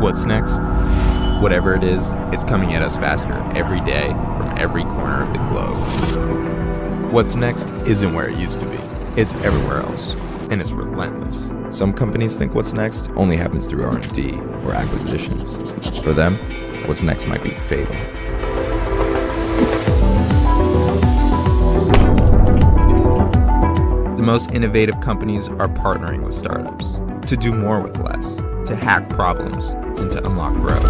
What's next? Whatever it is, it's coming at us faster every day from every corner of the globe. What's next isn't where it used to be. It's everywhere else, and it's relentless. Some companies think what's next only happens through R&D or acquisitions. For them, what's next might be fatal. The most innovative companies are partnering with startups to do more with less, to hack problems, and to unlock growth.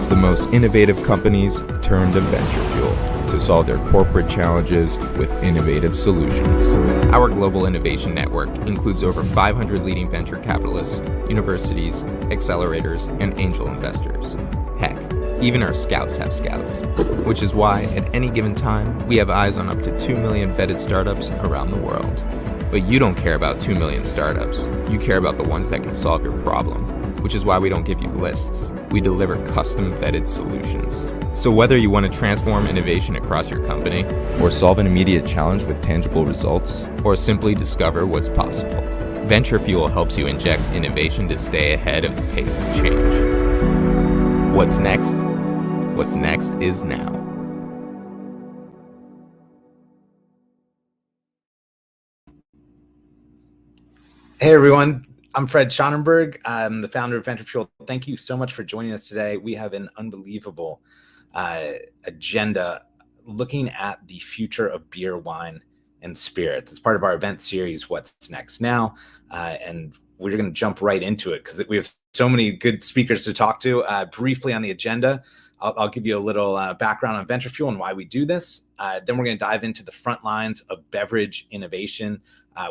The most innovative companies turn to venture fuel to solve their corporate challenges with innovative solutions. Our global innovation network includes over 500 leading venture capitalists, universities, accelerators, and angel investors. Heck, even our scouts have scouts, which is why at any given time, we have eyes on up to 2 million vetted startups around the world. But you don't care about 2 million startups. You care about the ones that can solve your problem, which is why we don't give you lists. We deliver custom vetted solutions. So whether you want to transform innovation across your company, or solve an immediate challenge with tangible results, or simply discover what's possible, Venture Fuel helps you inject innovation to stay ahead of the pace of change. What's next? What's next is now. Hey everyone, I'm Fred Schonenberg. I'm the founder of Venture Fuel. Thank you so much for joining us today. We have an unbelievable agenda looking at the future of beer, wine, and spirits. It's part of our event series, What's Next Now? And we're going to jump right into it because we have so many good speakers to talk to. Briefly on the agenda, I'll give you a little background on Venture Fuel and why we do this. Then we're going to dive into the front lines of beverage innovation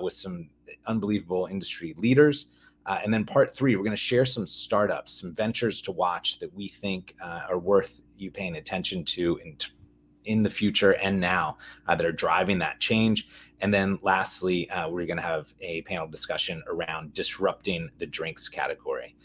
with some unbelievable industry leaders. And then part 3, we're going to share some startups, some ventures to watch that we think are worth you paying attention to in the future and now that are driving that change. And then lastly, we're going to have a panel discussion around disrupting the drinks category.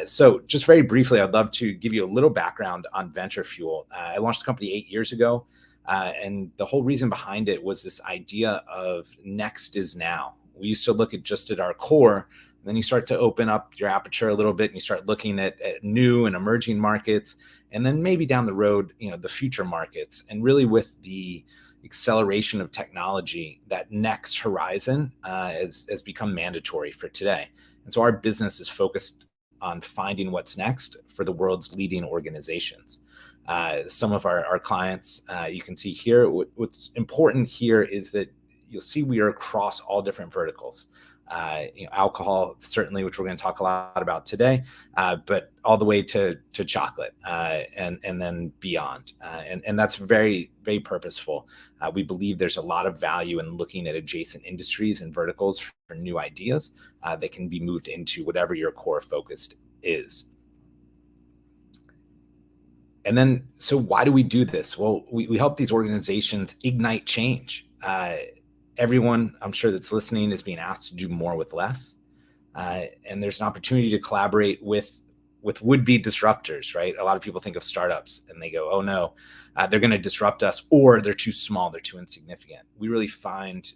So just very briefly, I'd love to give you a little background on Venture Fuel. I launched the company 8 years ago, and the whole reason behind it was this idea of next is now. We used to look at our core, and then you start to open up your aperture a little bit and you start looking at new and emerging markets, and then maybe down the road, the future markets. And really with the acceleration of technology, that next horizon has become mandatory for today. And so our business is focused on finding what's next for the world's leading organizations. Some of our clients, you can see here, what's important here is that you'll see we are across all different verticals. Alcohol, certainly, which we're going to talk a lot about today, but all the way to chocolate and then beyond. And that's very, very purposeful. We believe there's a lot of value in looking at adjacent industries and verticals for new ideas that can be moved into whatever your core focus is. And then, so why do we do this? Well, we help these organizations ignite change. Everyone, I'm sure, that's listening is being asked to do more with less. And there's an opportunity to collaborate with would-be disruptors, right? A lot of people think of startups and they go, oh no, they're going to disrupt us, or they're too small, they're too insignificant. We really find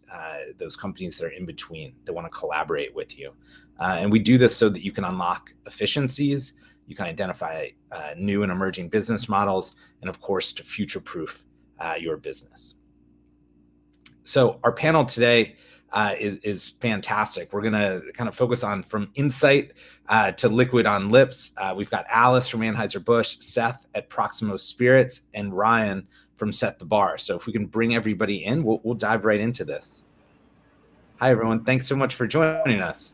those companies that are in between that want to collaborate with you. And we do this so that you can unlock efficiencies, you can identify new and emerging business models, and of course, to future-proof your business. So our panel today is fantastic. We're going to kind of focus on from insight to liquid on lips. We've got Alice from Anheuser-Busch, Seth at Proximo Spirits, and Ryan from Set the Bar. So if we can bring everybody in, we'll dive right into this. Hi, everyone. Thanks so much for joining us.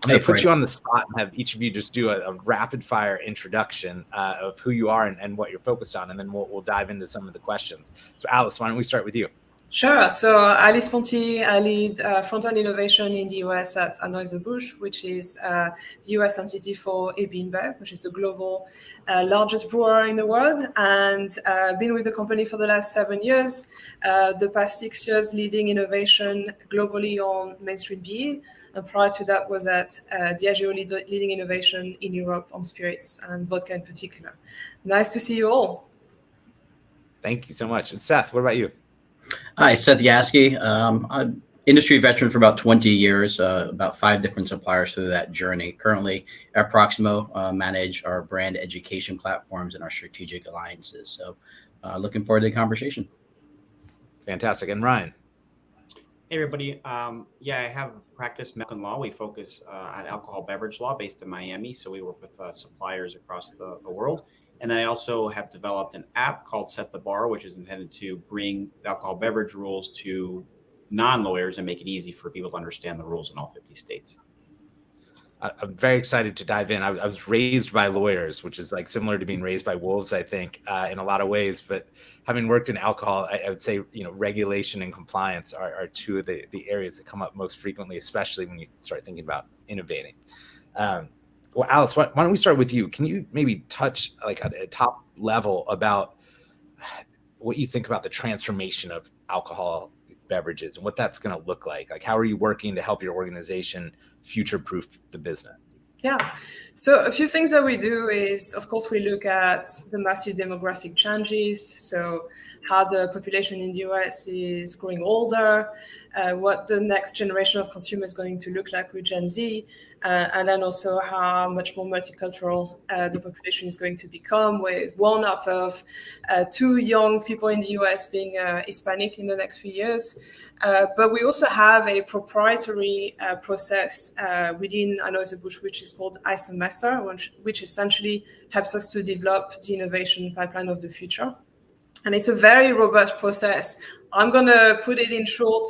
I'm going to put you on the spot and have each of you just do a rapid fire introduction of who you are and what you're focused on, and then we'll dive into some of the questions. So Alice, why don't we start with you? Sure. So Alice Ponti, I lead front-end innovation in the US at Anheuser-Busch, which is the US entity for AB InBev, which is the global largest brewer in the world, and been with the company for the last 7 years. The past 6 years leading innovation globally on mainstream beer, and prior to that was at Diageo leading innovation in Europe on spirits and vodka in particular. Nice to see you all. Thank you so much. And Seth, what about you? Hi, Seth Yaski. I'm industry veteran for about 20 years, about 5 different suppliers through that journey. Currently at Proximo, manage our brand education platforms and our strategic alliances. So looking forward to the conversation. Fantastic. And Ryan? Hey, everybody. Yeah, I have practiced medical law. We focus on alcohol beverage law based in Miami. So we work with suppliers across the world. And then I also have developed an app called Set the Bar, which is intended to bring alcohol beverage rules to non-lawyers and make it easy for people to understand the rules in all 50 states. I'm very excited to dive in. I was raised by lawyers, which is like similar to being raised by wolves, I think, in a lot of ways. But having worked in alcohol, I would say, regulation and compliance are two of the areas that come up most frequently, especially when you start thinking about innovating. Well, Alice, why don't we start with you? Can you maybe touch like at a top level about what you think about the transformation of alcohol beverages and what that's going to look like? Like, how are you working to help your organization future-proof the business? Yeah. So a few things that we do is, of course, we look at the massive demographic changes. So how the population in the US is growing older, what the next generation of consumers is going to look like with Gen Z, and then also how much more multicultural the population is going to become, with 1 out of 2 young people in the US being Hispanic in the next few years. But we also have a proprietary process within Anheuser-Busch, which is called iSemester, which essentially helps us to develop the innovation pipeline of the future. And it's a very robust process. I'm going to put it in short.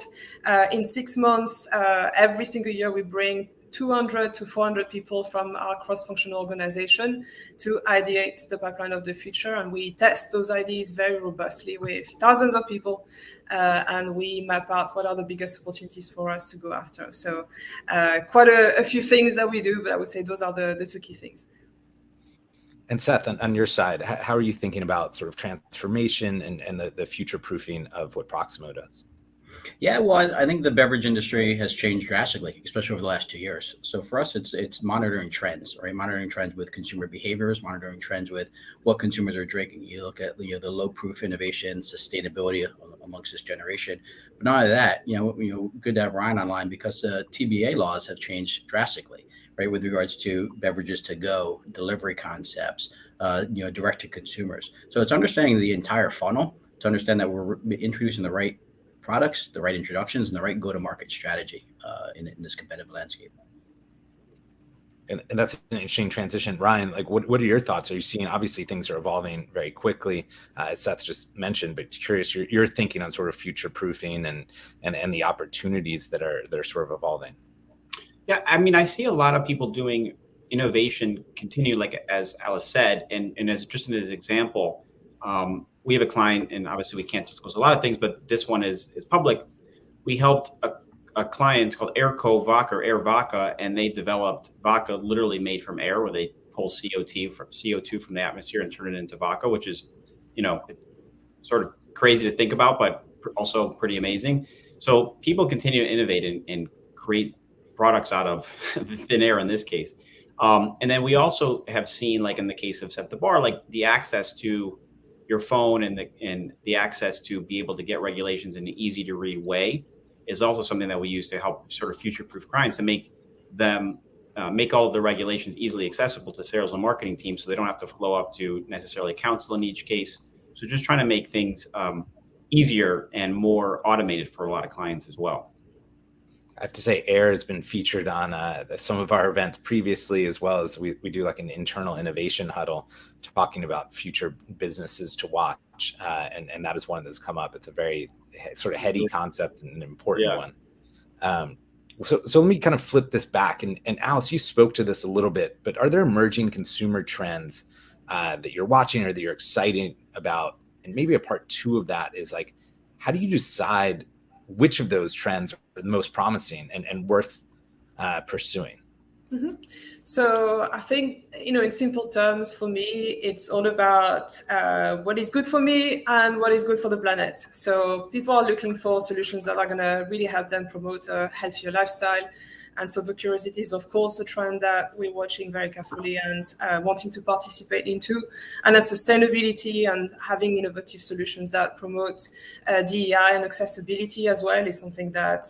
In 6 months, every single year, we bring 200 to 400 people from our cross-functional organization to ideate the pipeline of the future. And we test those ideas very robustly with thousands of people. And we map out what are the biggest opportunities for us to go after. So quite a few things that we do, but I would say those are the 2 key things. And Seth, on your side, how are you thinking about sort of transformation and the future proofing of what Proximo does? Yeah, well, I think the beverage industry has changed drastically, especially over the last 2 years. So for us, it's monitoring trends, right? Monitoring trends with consumer behaviors, monitoring trends with what consumers are drinking. You look at the low proof innovation, sustainability amongst this generation. But not only that, good to have Ryan online because the TBA laws have changed drastically, right, with regards to beverages to go, delivery concepts, direct to consumers. So it's understanding the entire funnel to understand that we're introducing the right products, the right introductions, and the right go-to-market strategy in this competitive landscape. And that's an interesting transition. Ryan, like what are your thoughts? Are you seeing, obviously things are evolving very quickly, as Seth just mentioned, but curious your thinking on sort of future proofing and the opportunities that are sort of evolving. Yeah, I mean, I see a lot of people doing innovation continue, like as Alice said, and as just an example, we have a client, and obviously we can't disclose a lot of things, but this one is public. We helped a client called Airco Vodka or Air Vodka, and they developed vodka literally made from air, where they pull CO2 from the atmosphere and turn it into vodka, which is, sort of crazy to think about, but also pretty amazing. So people continue to innovate and create products out of thin air in this case. And then we also have seen, like in the case of Set the Bar, like the access to your phone and the access to be able to get regulations in an easy to read way is also something that we use to help sort of future-proof clients to make them make all of the regulations easily accessible to sales and marketing teams, so they don't have to flow up to necessarily counsel in each case. So just trying to make things easier and more automated for a lot of clients as well. I have to say, Air has been featured on some of our events previously, as well as we do like an internal innovation huddle talking about future businesses to watch. And that is one that's come up. It's a very sort of heady concept and an important one. So let me kind of flip this back. And Alice, you spoke to this a little bit, but are there emerging consumer trends that you're watching or that you're excited about? And maybe a part 2 of that is like, how do you decide which of those trends are the most promising and worth pursuing? Mm-hmm. So I think, in simple terms, for me, it's all about what is good for me and what is good for the planet. So people are looking for solutions that are going to really help them promote a healthier lifestyle. And so the curiosity is, of course, a trend that we're watching very carefully and wanting to participate into. And then sustainability and having innovative solutions that promote DEI and accessibility as well is something that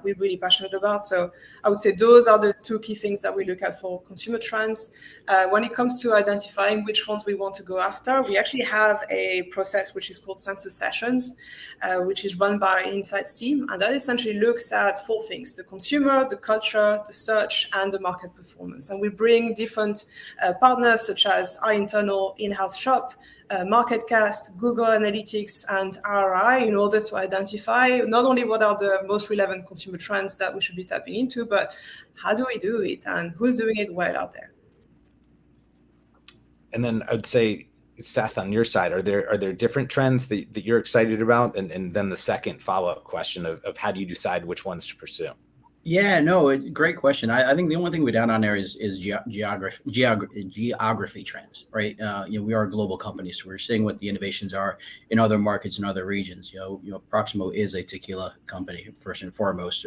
we're really passionate about. So I would say those are the two key things that we look at for consumer trends. When it comes to identifying which ones we want to go after, we actually have a process which is called Census Sessions, which is run by our Insights team. And that essentially looks at four things: the consumer, the culture, the search, and the market performance. And we bring different partners such as our internal in-house shop, MarketCast, Google Analytics, and RRI in order to identify not only what are the most relevant consumer trends that we should be tapping into, but how do we do it and who's doing it well out there. And then I'd say, Seth, on your side, are there different trends that you're excited about? And then the second follow-up question of how do you decide which ones to pursue? Yeah, no, great question. I think the only thing we down on there is geography trends, right? We are a global company, so we're seeing what the innovations are in other markets and other regions. Proximo is a tequila company first and foremost.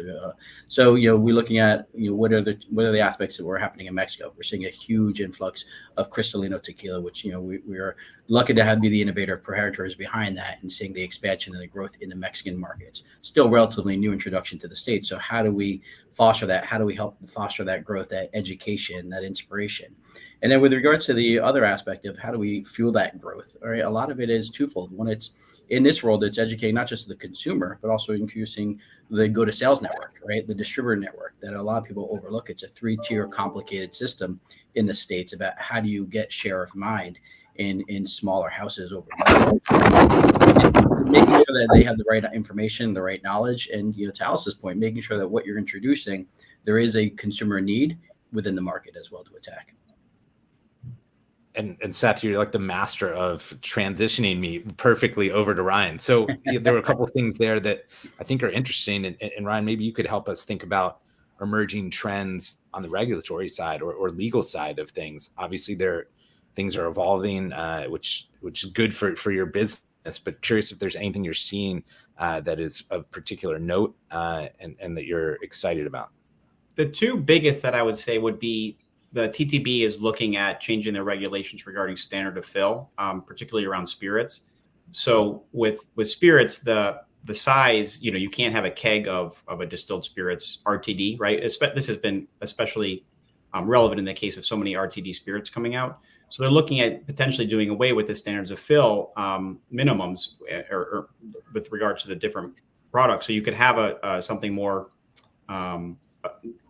So we're looking at what are the aspects that were happening in Mexico. We're seeing a huge influx of Cristalino tequila, which we are lucky to be the innovator proprietors behind that, and seeing the expansion and the growth in the Mexican markets. Still relatively new introduction to the States. So how do we foster that? How do we help foster that growth, that education, that inspiration? And then with regards to the other aspect of how do we fuel that growth, all right, a lot of it is twofold. One, it's in this world, it's educating not just the consumer, but also increasing the go-to-sales network, right? The distributor network that a lot of people overlook. It's a 3-tier complicated system in the States about how do you get share of mind in smaller houses over making sure that they have the right information, the right knowledge, and to Alice's point, making sure that what you're introducing, there is a consumer need within the market as well to attack. And Seth, you're like the master of transitioning me perfectly over to Ryan. So there were a couple of things there that I think are interesting. And Ryan, maybe you could help us think about emerging trends on the regulatory side or legal side of things. Obviously, things are evolving, which is good for your business. But curious if there's anything you're seeing that is of particular note and that you're excited about. The two biggest that I would say would be the TTB is looking at changing their regulations regarding standard of fill, particularly around spirits. So with spirits, the size, you can't have a keg of a distilled spirits RTD, right? This has been especially relevant in the case of so many RTD spirits coming out. So they're looking at potentially doing away with the standards of fill minimums or with regards to the different products. So you could have something more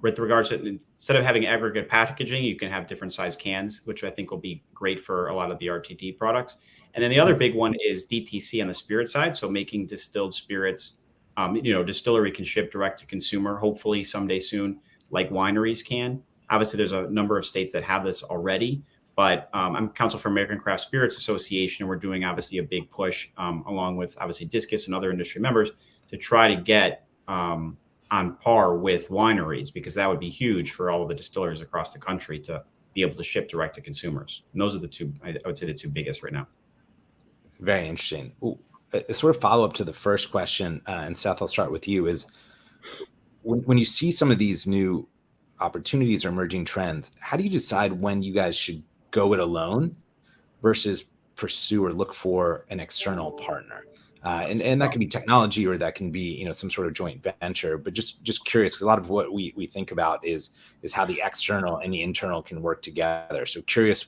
with regards to, instead of having aggregate packaging, you can have different size cans, which I think will be great for a lot of the RTD products. And then the other big one is DTC on the spirit side. So making distilled spirits, distillery can ship direct to consumer, hopefully someday soon, like wineries can. Obviously, there's a number of states that have this already. But I'm counsel for American Craft Spirits Association, and we're doing obviously a big push along with obviously Discus and other industry members to try to get on par with wineries, because that would be huge for all of the distilleries across the country to be able to ship direct to consumers. And those are the two, I would say, the two biggest right now. Very interesting. Ooh, a sort of follow up to the first question, and Seth, I'll start with you, is when you see some of these new opportunities or emerging trends, how do you decide when you guys should go it alone versus pursue or look for an external partner? And that can be technology, or that can be, some sort of joint venture, but just curious, because a lot of what we think about is how the external and the internal can work together. So curious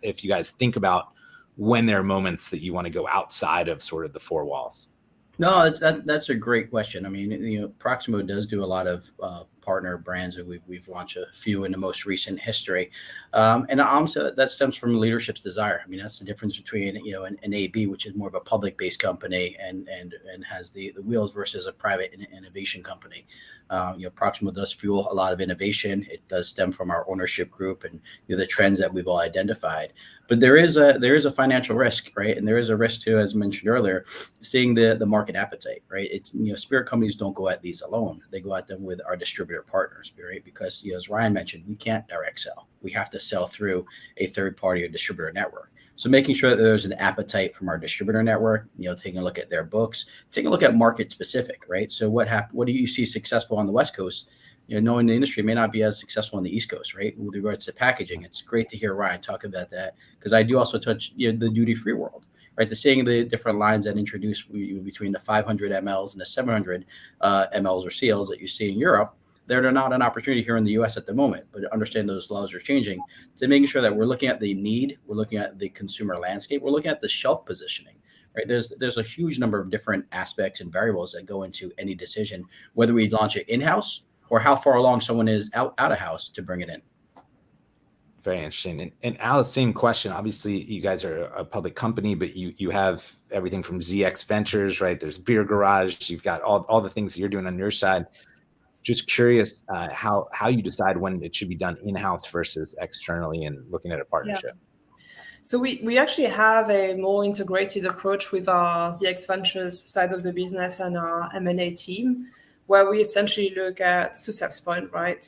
if you guys think about when there are moments that you want to go outside of sort of the four walls. No, that's a great question. I mean, Proximo does do a lot of partner brands, and we've launched a few in the most recent history. And honestly, that stems from leadership's desire. I mean, that's the difference between an AB, which is more of a public-based company and has the wheels, versus a private innovation company. Proximo does fuel a lot of innovation. It does stem from our ownership group and the trends that we've all identified. But there is a financial risk, right? And there is a risk too, as mentioned earlier, seeing the market appetite, right? It's spirit companies don't go at these alone; they go at them with our distributor partners, right? Because as Ryan mentioned, we can't direct sell; we have to sell through a third party or distributor network. So making sure that there's an appetite from our distributor network, taking a look at their books, taking a look at market specific, right? So what do you see successful on the West Coast? knowing the industry may not be as successful on the East Coast, right? With regards to packaging, it's great to hear Ryan talk about that, because I do also touch the duty-free world, right? The seeing the different lines that introduce between the 500 mLs and the 700 mLs or CLs that you see in Europe. They're not an opportunity here in the U.S. at the moment, but understand those laws are changing, to making sure that we're looking at the need, we're looking at the consumer landscape, we're looking at the shelf positioning. Right, there's a huge number of different aspects and variables that go into any decision, whether we launch it in-house or how far along someone is out of house to bring it in. Very interesting. And Alice, same question. Obviously, you guys are a public company, but you have everything from ZX Ventures, right? There's Beer Garage. You've got all the things that you're doing on your side. Just curious how you decide when it should be done in-house versus externally, and looking at a partnership. Yeah. So we actually have a more integrated approach with our ZX Ventures side of the business and our M&A team, where we essentially look at, to Seth's point, right,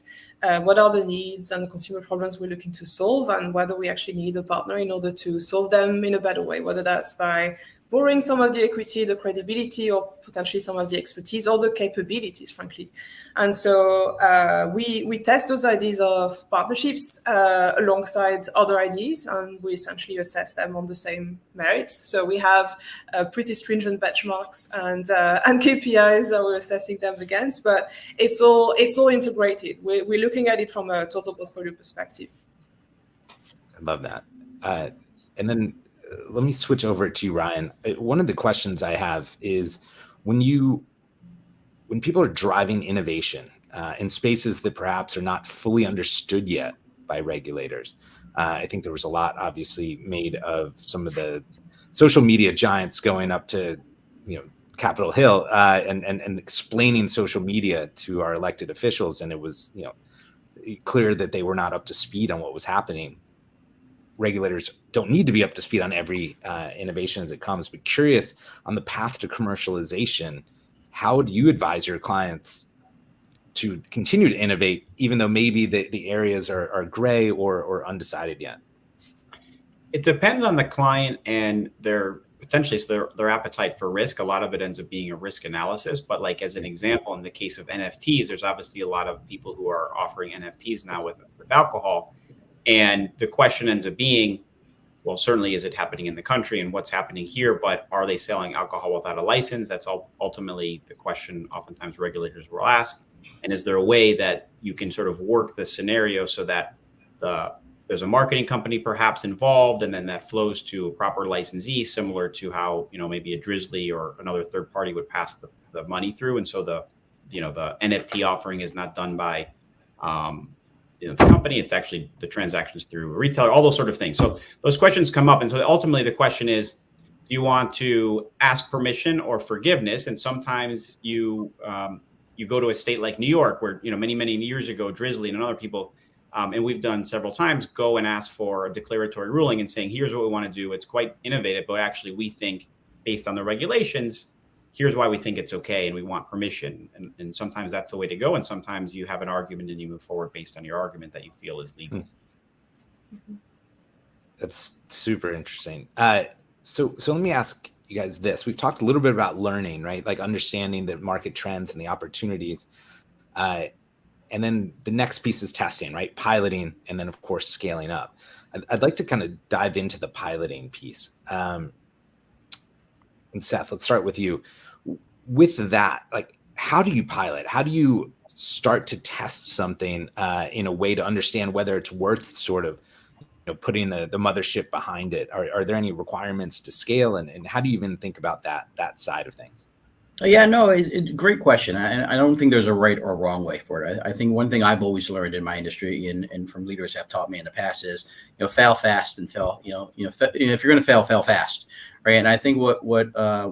what are the needs and the consumer problems we're looking to solve, and whether we actually need a partner in order to solve them in a better way, whether that's by borrowing some of the equity, the credibility, or potentially some of the expertise or the capabilities, frankly. And so we test those ideas of partnerships alongside other ideas, and we essentially assess them on the same merits. So we have pretty stringent benchmarks and KPIs that we're assessing them against, but it's all integrated. We're looking at it from a total portfolio perspective. I love that. And then let me switch over to you, Ryan. One of the questions I have is when people are driving innovation in spaces that perhaps are not fully understood yet by regulators. I think there was a lot obviously made of some of the social media giants going up to, Capitol Hill and explaining social media to our elected officials. And it was, clear that they were not up to speed on what was happening. Regulators don't need to be up to speed on every innovation as it comes, but curious on the path to commercialization, how do you advise your clients to continue to innovate, even though maybe the areas are gray or undecided yet? It depends on the client and their appetite for risk. A lot of it ends up being a risk analysis, but like as an example, in the case of NFTs, there's obviously a lot of people who are offering NFTs now with alcohol. And the question ends up being, well, certainly is it happening in the country and what's happening here, but are they selling alcohol without a license? That's ultimately the question oftentimes regulators will ask. And is there a way that you can sort of work the scenario so that there's a marketing company perhaps involved, and then that flows to a proper licensee, similar to how, maybe a Drizzly or another third party would pass the money through. And so the NFT offering is not done by, the company, it's actually the transactions through a retailer, all those sort of things. So those questions come up. And so ultimately the question is, do you want to ask permission or forgiveness? And sometimes you go to a state like New York, where, many, many years ago, Drizzly and other people, and we've done several times, go and ask for a declaratory ruling and saying, here's what we want to do. It's quite innovative, but actually we think based on the regulations, here's why we think it's okay and we want permission. And sometimes that's the way to go. And sometimes you have an argument and you move forward based on your argument that you feel is legal. Mm-hmm. That's super interesting. So let me ask you guys this. We've talked a little bit about learning, right? Like understanding the market trends and the opportunities. And then the next piece is testing, right? Piloting, and then of course, scaling up. I'd like to kind of dive into the piloting piece. And Seth, let's start with you. With that, like, how do you pilot? How do you start to test something in a way to understand whether it's worth sort of, putting the mothership behind it? Are there any requirements to scale, and how do you even think about that side of things? Yeah, no, it's a great question. I don't think there's a right or wrong way for it. I think one thing I've always learned in my industry and from leaders who have taught me in the past is, fail fast and fail, if you're going to fail fast. Right. And I think what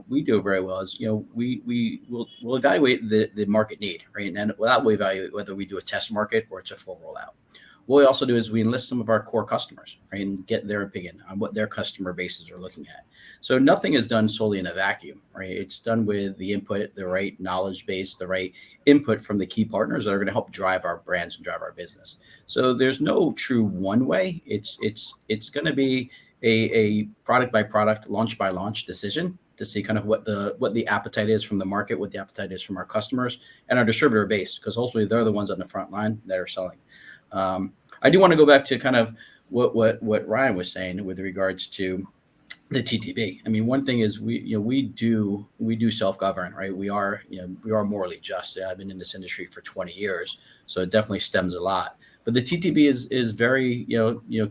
we do very well is, we'll evaluate the market need. Right. And then that will evaluate whether we do a test market or it's a full rollout. What we also do is we enlist some of our core customers, right, and get their opinion on what their customer bases are looking at. So nothing is done solely in a vacuum, right? It's done with the input, the right knowledge base, the right input from the key partners that are going to help drive our brands and drive our business. So there's no true one way. It's going to be a product by product, launch by launch decision to see kind of what the appetite is from the market, what the appetite is from our customers and our distributor base, because ultimately they're the ones on the front line that are selling. I do want to go back to kind of what Ryan was saying with regards to the TTB. I mean, one thing is we do self-govern, right? We are morally just. I've been in this industry for 20 years, so it definitely stems a lot. But the TTB is very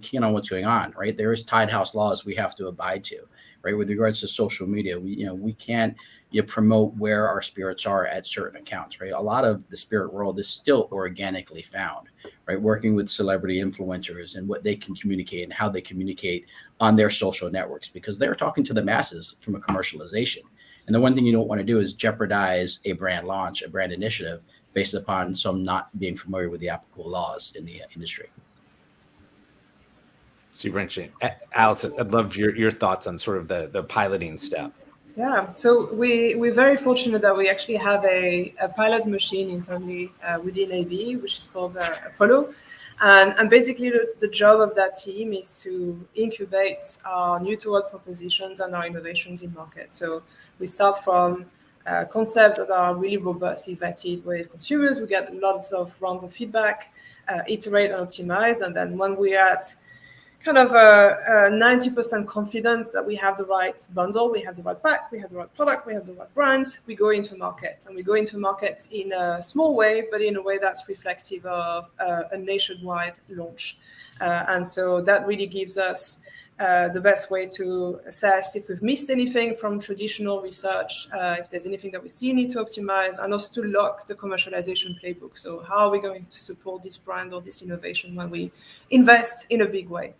keen on what's going on, right? There is tied house laws we have to abide to, right? With regards to social media, we can't promote where our spirits are at certain accounts, right? A lot of the spirit world is still organically found, right? Working with celebrity influencers and what they can communicate and how they communicate on their social networks, because they're talking to the masses from a commercialization. And the one thing you don't want to do is jeopardize a brand launch, a brand initiative, based upon some not being familiar with the applicable laws in the industry. Super interesting. Alice, I'd love your thoughts on sort of the piloting step. Yeah, so we're very fortunate that we actually have a pilot machine internally within AB, which is called Apollo. And basically the job of that team is to incubate our new to world propositions and our innovations in market. So we start from concepts that are really robustly vetted with consumers. We get lots of rounds of feedback, iterate and optimize. And then when we're at kind of a 90% confidence that we have the right bundle, we have the right pack, we have the right product, we have the right brand, we go into market. And we go into market in a small way, but in a way that's reflective of a nationwide launch. And so that really gives us the best way to assess if we've missed anything from traditional research, if there's anything that we still need to optimize, and also to lock the commercialization playbook. So how are we going to support this brand or this innovation when we invest in a big way?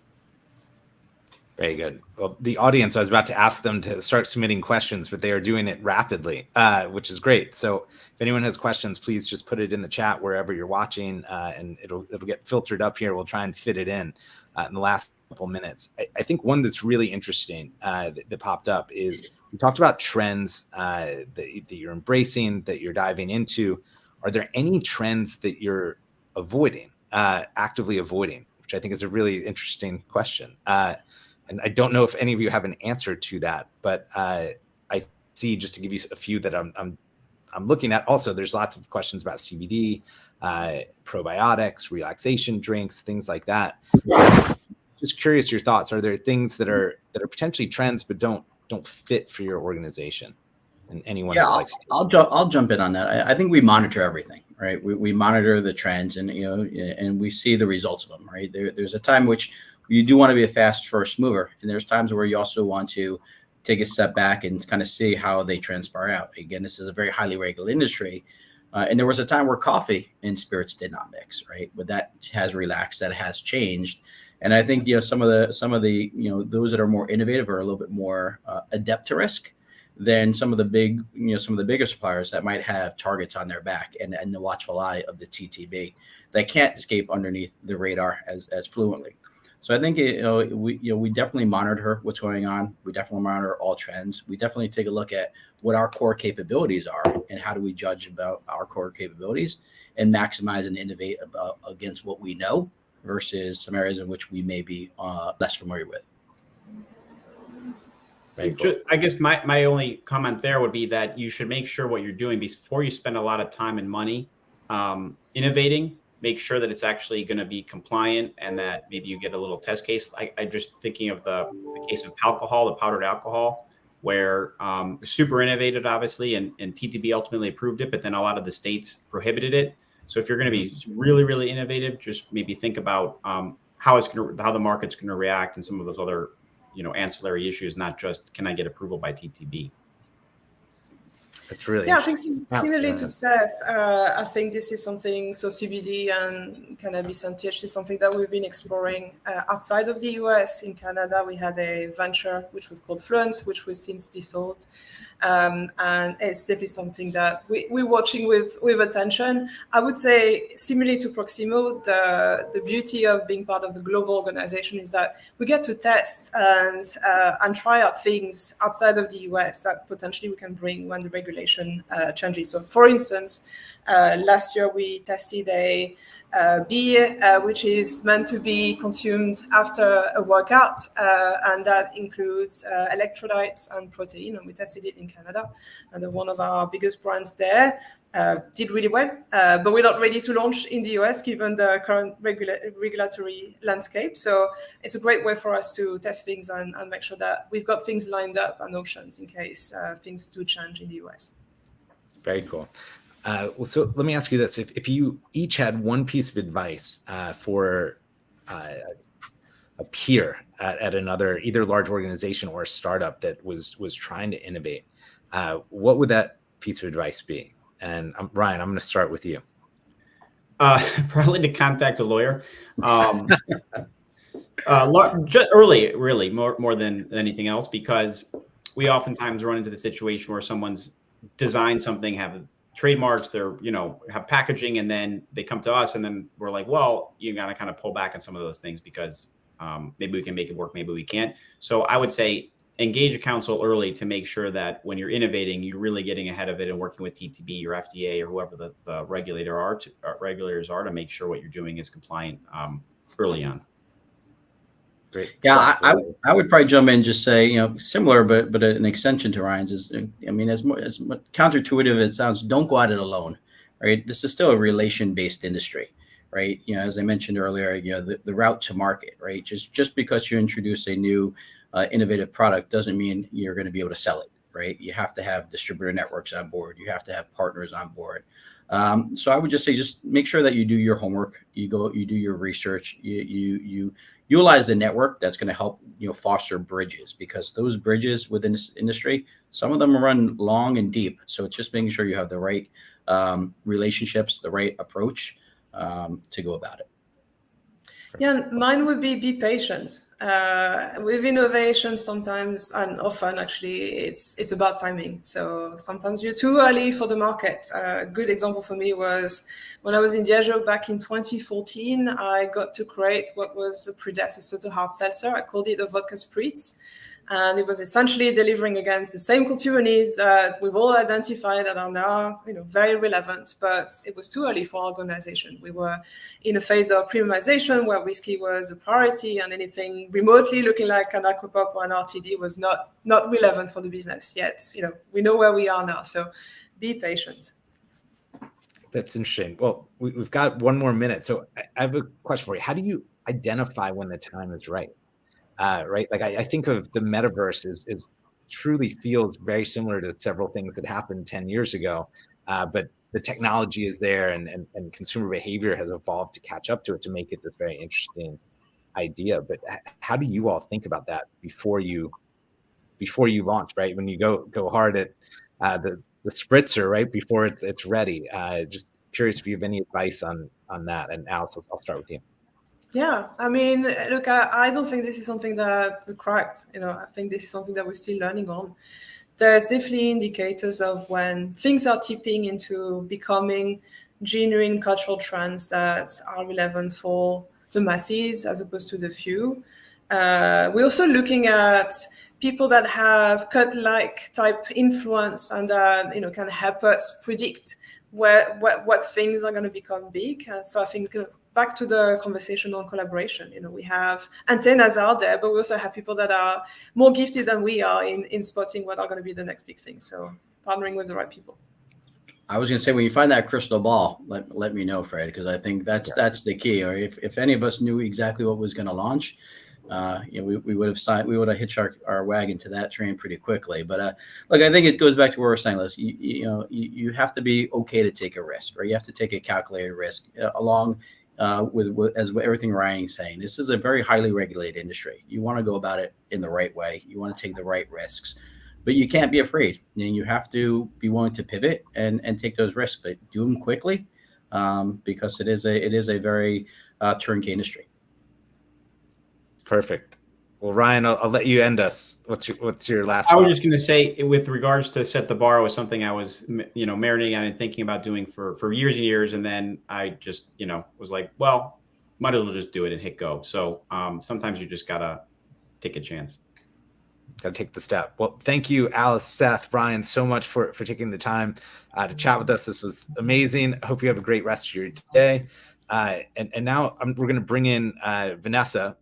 Very good. Well, the audience, I was about to ask them to start submitting questions, but they are doing it rapidly, which is great. So if anyone has questions, please just put it in the chat wherever you're watching, and it'll get filtered up here. We'll try and fit it in the last couple minutes. I think one that's really interesting that popped up is we talked about trends that you're embracing, that you're diving into. Are there any trends that you're avoiding, actively avoiding, which I think is a really interesting question. And I don't know if any of you have an answer to that, but I see, just to give you a few that I'm looking at. Also, there's lots of questions about CBD, probiotics, relaxation drinks, things like that. Just curious your thoughts. Are there things that are potentially trends but don't fit for your organization? And anyone? Yeah, I'll jump in on that. I think we monitor everything, right? We monitor the trends, and and we see the results of them, right? There's a time which you do want to be a fast first mover, and there's times where you also want to take a step back and kind of see how they transpire out. Again, this is a very highly regulated industry, and there was a time where coffee and spirits did not mix, right? But that has relaxed, that has changed, and I think some of the those that are more innovative are a little bit more adept to risk than some of the bigger suppliers that might have targets on their back and the watchful eye of the TTB that can't escape underneath the radar as fluently. So I think we definitely monitor what's going on. We definitely monitor all trends. We definitely take a look at what our core capabilities are and how do we judge about our core capabilities and maximize and innovate against what we know versus some areas in which we may be less familiar with. I guess my only comment there would be that you should make sure what you're doing before you spend a lot of time and money innovating. Make sure that it's actually going to be compliant and that maybe you get a little test case. I'm just thinking of the case of alcohol, the powdered alcohol, where super innovative, obviously, and TTB ultimately approved it, but then a lot of the states prohibited it. So if you're going to be really, really innovative, just maybe think about how the market's going to react and some of those other ancillary issues, not just can I get approval by TTB. That's really I think similarly to Steph, I think this is something, so CBD and cannabis and THC is something that we've been exploring outside of the US. In Canada, we had a venture which was called Fluence, which we've since dissolved. And it's definitely something that we're watching with attention. I would say, similarly to Proximo, the beauty of being part of a global organization is that we get to test and try out things outside of the US that potentially we can bring when the regulation changes. So, for instance, last year we tested a beer, which is meant to be consumed after a workout, and that includes electrolytes and protein. And we tested it in Canada, and one of our biggest brands there did really well. But we're not ready to launch in the US given the current regulatory landscape. So it's a great way for us to test things and make sure that we've got things lined up and options in case things do change in the US. Very cool. Well, so let me ask you this: if you each had one piece of advice for a peer at another, either large organization or a startup that was trying to innovate, what would that piece of advice be? And Ryan, I'm going to start with you. Probably to contact a lawyer. Just early, really, more than anything else, because we oftentimes run into the situation where someone's designed something, have trademarks, they're, have packaging, and then they come to us and then we're like, well, you got to kind of pull back on some of those things because maybe we can make it work, maybe we can't. So I would say engage a counsel early to make sure that when you're innovating, you're really getting ahead of it and working with TTB or FDA or whoever the regulators are to make sure what you're doing is compliant early on. Great. Yeah, I would probably jump in and just say, similar, but an extension to Ryan's is, as counterintuitive as it sounds, don't go at it alone, right? This is still a relation-based industry, right? As I mentioned earlier, the route to market, right? Just because you introduce a new innovative product doesn't mean you're going to be able to sell it, right? You have to have distributor networks on board. You have to have partners on board. So I would just say, just make sure that you do your homework. You do your research. You utilize the network that's going to help foster bridges, because those bridges within this industry, some of them run long and deep. So it's just making sure you have the right relationships, the right approach to go about it. Yeah, mine would be patient. With innovation, sometimes and often actually it's about timing. So sometimes you're too early for the market. A good example for me was when I was in Diageo back in 2014. I got to create what was a predecessor to hard seltzer. I called it a vodka spritz. And it was essentially delivering against the same consumer needs that we've all identified that are now, very relevant. But it was too early for our organization. We were in a phase of premiumization where whiskey was a priority, and anything remotely looking like an Aquapop or an RTD was not relevant for the business yet. We know where we are now. So be patient. That's interesting. Well, we've got one more minute. So I have a question for you. How do you identify when the time is right? Right? Like I think of the metaverse is truly feels very similar to several things that happened 10 years ago. But the technology is there and consumer behavior has evolved to catch up to it to make it this very interesting idea. But how do you all think about that before you launch, right? When you go hard at the spritzer, right? Before it's ready. Just curious if you have any advice on that. And Alice, I'll start with you. Yeah, I mean, look, I don't think this is something that we cracked. I think this is something that we're still learning on. There's definitely indicators of when things are tipping into becoming genuine cultural trends that are relevant for the masses as opposed to the few. We're also looking at people that have cult-like type influence and can help us predict what things are going to become big. So I think back to the conversation on collaboration, we have antennas out there, but we also have people that are more gifted than we are in spotting what are going to be the next big thing. So partnering with the right people. I was going to say, when you find that crystal ball, let me know, Fred, because I think that's the key. Or if any of us knew exactly what was going to launch, we would have hitched our wagon to that train pretty quickly. But look, I think it goes back to what we're saying, Liz. You have to be okay to take a risk, or you have to take a calculated risk along. With everything Ryan's saying, this is a very highly regulated industry. You want to go about it in the right way. You want to take the right risks, but you can't be afraid. And you have to be willing to pivot and take those risks, but do them quickly, because it is a very turnkey industry. Perfect. Well, Ryan, I'll let you end us. What's your last? I was just going to say, with regards to set the bar, was something I was, marinating on and thinking about doing for years and years. And then I just, was like, well, might as well just do it and hit go. So sometimes you just got to take a chance. Got to take the step. Well, thank you, Alice, Seth, Ryan, so much for taking the time to chat with us. This was amazing. I hope you have a great rest of your day. And now we're going to bring in Vanessa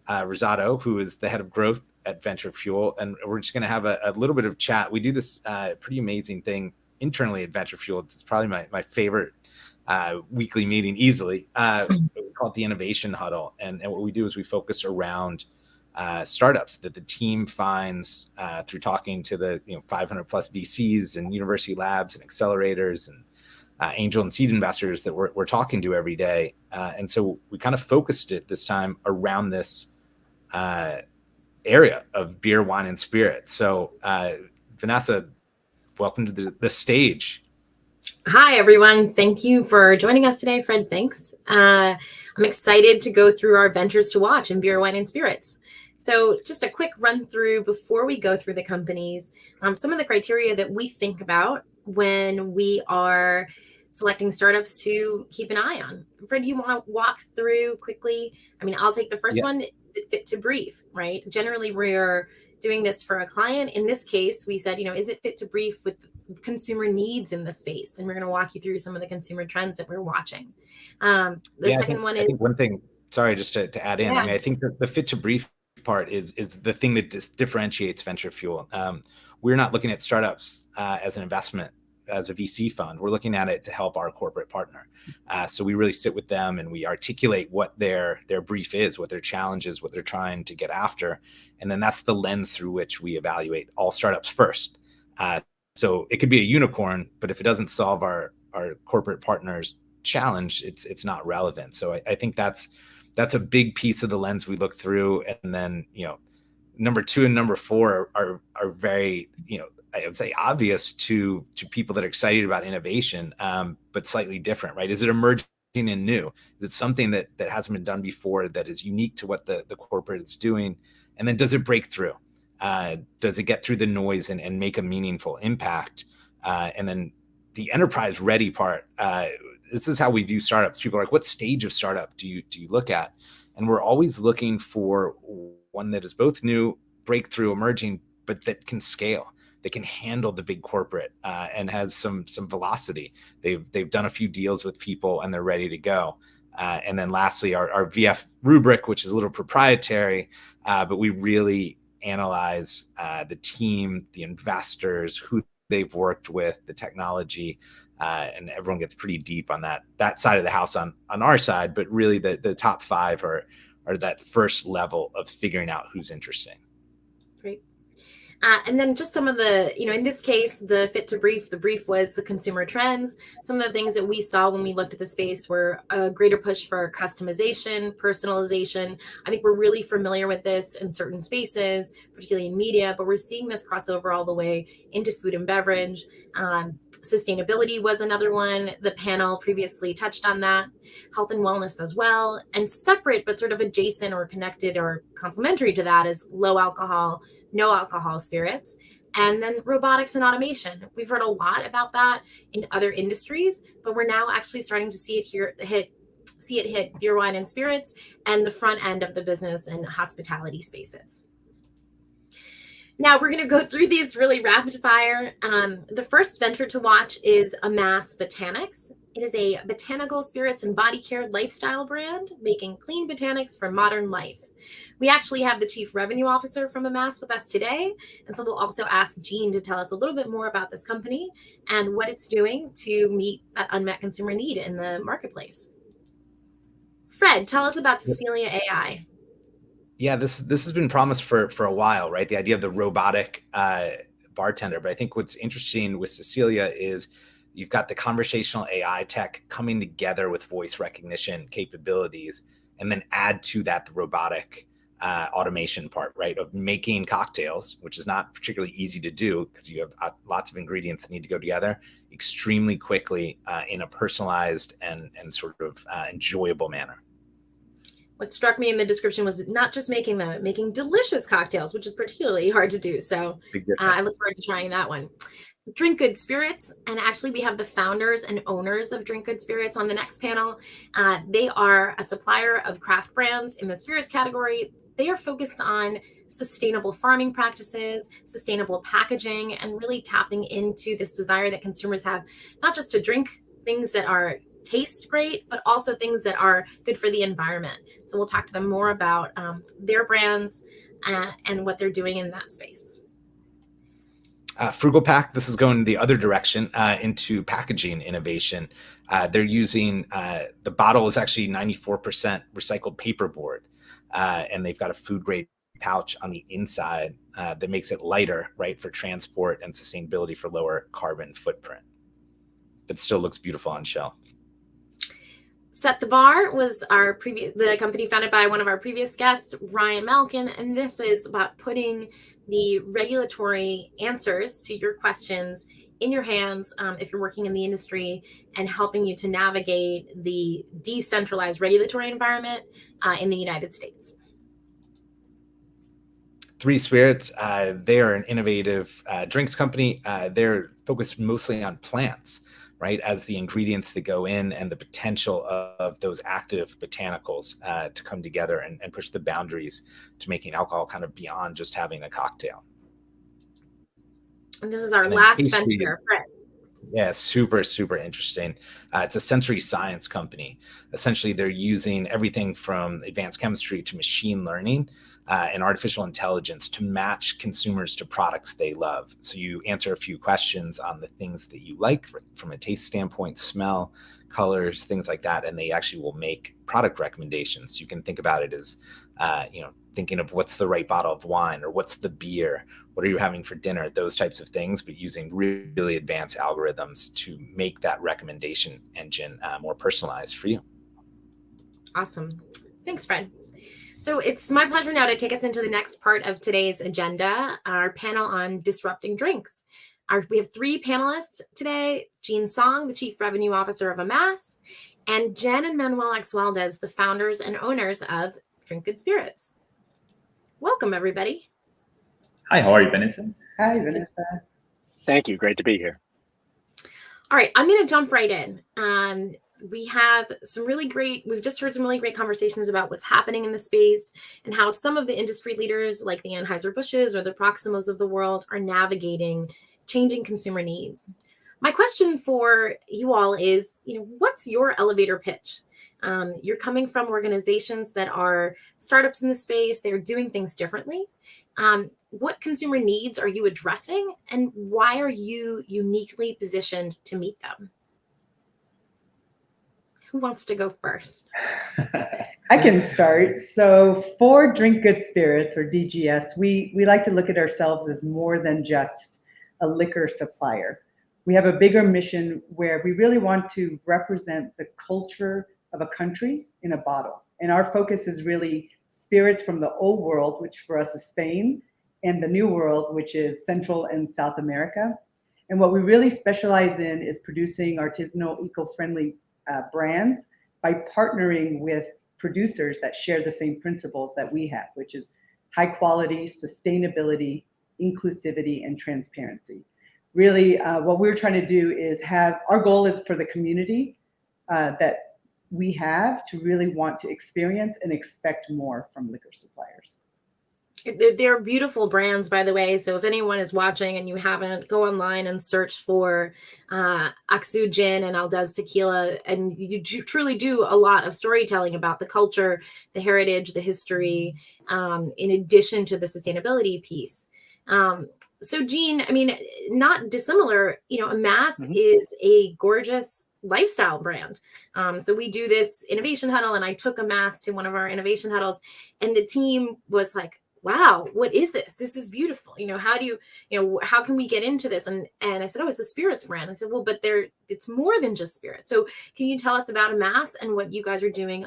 Rosado, who is the head of growth at Venture Fuel. And we're just going to have a little bit of chat. We do this pretty amazing thing internally at Venture Fuel. It's probably my favorite weekly meeting easily. We call it the Innovation Huddle. And what we do is we focus around startups that the team finds through talking to the 500 plus VCs and university labs and accelerators and angel and seed investors that we're talking to every day. And so we kind of focused it this time around this area of beer, wine, and spirits. So Vanessa, welcome to the stage. Hi, everyone. Thank you for joining us today, Fred. Thanks. I'm excited to go through our ventures to watch in beer, wine, and spirits. So just a quick run through before we go through the companies, some of the criteria that we think about when we are selecting startups to keep an eye on. Fred, do you want to walk through quickly? I mean, I'll take the first one, fit to brief, right? Generally, we're doing this for a client. In this case, we said, is it fit to brief with consumer needs in the space? And we're going to walk you through some of the consumer trends that we're watching. The second one is... I think one thing, sorry, just to add in, I mean, I think that the fit to brief part is the thing that differentiates Venture Fuel. We're not looking at startups as an investment, as a VC fund. We're looking at it to help our corporate partner. So we really sit with them and we articulate what their brief is, what their challenge is, what they're trying to get after. And then that's the lens through which we evaluate all startups first. So it could be a unicorn, but if it doesn't solve our corporate partner's challenge, it's not relevant. So I think that's a big piece of the lens we look through. And then, number 2 and number 4 are very, I would say obvious to people that are excited about innovation, but slightly different, right? Is it emerging and new? Is it something that hasn't been done before that is unique to what the corporate is doing? And then does it break through? Does it get through the noise and make a meaningful impact? And then the enterprise ready part, this is how we view startups. People are like, what stage of startup do you look at? And we're always looking for one that is both new, breakthrough, emerging, but that can scale. They can handle the big corporate and has some velocity. They've done a few deals with people and they're ready to go. And then lastly, our VF rubric, which is a little proprietary, but we really analyze the team, the investors, who they've worked with, the technology, and everyone gets pretty deep on that side of the house on our side. But really, the top 5 are that first level of figuring out who's interesting. Great. And then just some of the, in this case, the fit to brief, the brief was the consumer trends. Some of the things that we saw when we looked at the space were a greater push for customization, personalization. I think we're really familiar with this in certain spaces, particularly in media, but we're seeing this crossover all the way into food and beverage. Sustainability was another one. The panel previously touched on that. Health and wellness as well. And separate, but sort of adjacent or connected or complementary to that is low alcohol, no alcohol spirits, and then robotics and automation. We've heard a lot about that in other industries, but we're now actually starting to see it hit beer, wine, and spirits and the front end of the business and hospitality spaces. Now we're going to go through these really rapid fire. The first venture to watch is Amass Botanics. It is a botanical spirits and body care lifestyle brand making clean botanics for modern life. We actually have the Chief Revenue Officer from Amass with us today. And so we'll also ask Jean to tell us a little bit more about this company and what it's doing to meet that unmet consumer need in the marketplace. Fred, tell us about Cecilia AI. Yeah, this has been promised for a while, right? The idea of the robotic bartender. But I think what's interesting with Cecilia is you've got the conversational AI tech coming together with voice recognition capabilities, and then add to that the robotic automation part, right? Of making cocktails, which is not particularly easy to do because you have lots of ingredients that need to go together extremely quickly in a personalized and sort of enjoyable manner. What struck me in the description was not just making them, making delicious cocktails, which is particularly hard to do. So I look forward to trying that one. Drink Good Spirits, and actually we have the founders and owners of Drink Good Spirits on the next panel. They are a supplier of craft brands in the spirits category. They are focused on sustainable farming practices, sustainable packaging, and really tapping into this desire that consumers have, not just to drink things that are taste great, but also things that are good for the environment. So we'll talk to them more about their brands and what they're doing in that space. Frugal Pack, this is going the other direction into packaging innovation. They're using, the bottle is actually 94% recycled paperboard, and they've got a food grade pouch on the inside that makes it lighter, right, for transport and sustainability for lower carbon footprint. But still looks beautiful on shelf. Set the Bar was the company founded by one of our previous guests, Ryan Malkin, and this is about putting the regulatory answers to your questions in your hands if you're working in the industry, and helping you to navigate the decentralized regulatory environment in the United States. Three Spirits, they are an innovative drinks company. They're focused mostly on plants, right, as the ingredients that go in, and the potential of those active botanicals to come together and push the boundaries to making alcohol kind of beyond just having a cocktail. And this is our last venture, Fred. Yeah, super, super interesting. It's a sensory science company. Essentially, they're using everything from advanced chemistry to machine learning and artificial intelligence to match consumers to products they love. So you answer a few questions on the things that you like from a taste standpoint, smell, colors, things like that, and they actually will make product recommendations. You can think about it as, thinking of what's the right bottle of wine, or what's the beer, what are you having for dinner, those types of things, but using really advanced algorithms to make that recommendation engine more personalized for you. Awesome. Thanks, Fred. So it's my pleasure now to take us into the next part of today's agenda, our panel on disrupting drinks. We have three panelists today: Jean Song, the Chief Revenue Officer of Amass, and Jen and Manuel Axwaldez, the founders and owners of Drink Good Spirits. Welcome, everybody. Hi, how are you, Vanessa? Hi, Vanessa. Thank you. Great to be here. All right, I'm going to jump right in. We have we've just heard some really great conversations about what's happening in the space and how some of the industry leaders like the Anheuser-Busch's or the Proximos of the world are navigating changing consumer needs. My question for you all is, what's your elevator pitch? You're coming from organizations that are startups in the space. They're doing things differently. What consumer needs are you addressing, and why are you uniquely positioned to meet them? Who wants to go first? I can start. So for Drink Good Spirits, or DGS, we like to look at ourselves as more than just a liquor supplier. We have a bigger mission where we really want to represent the culture of a country in a bottle. And our focus is really spirits from the old world, which for us is Spain, and the new world, which is Central and South America. And what we really specialize in is producing artisanal, eco-friendly brands by partnering with producers that share the same principles that we have, which is high quality, sustainability, inclusivity, and transparency. Really, what we're trying to do is our goal is for the community that we have to really want to experience and expect more from liquor suppliers. They're beautiful brands, by the way. So if anyone is watching and you haven't, go online and search for Aksu Gin and Aldez Tequila. And you truly do a lot of storytelling about the culture, the heritage, the history, in addition to the sustainability piece. So Jean, not dissimilar, Amass is a gorgeous lifestyle brand. So we do this innovation huddle, and I took Amass to one of our innovation huddles, and the team was like, wow, what is this? This is beautiful. How can we get into this? And I said, oh, it's a spirits brand. I said, well, but it's more than just spirits. So can you tell us about Amass and what you guys are doing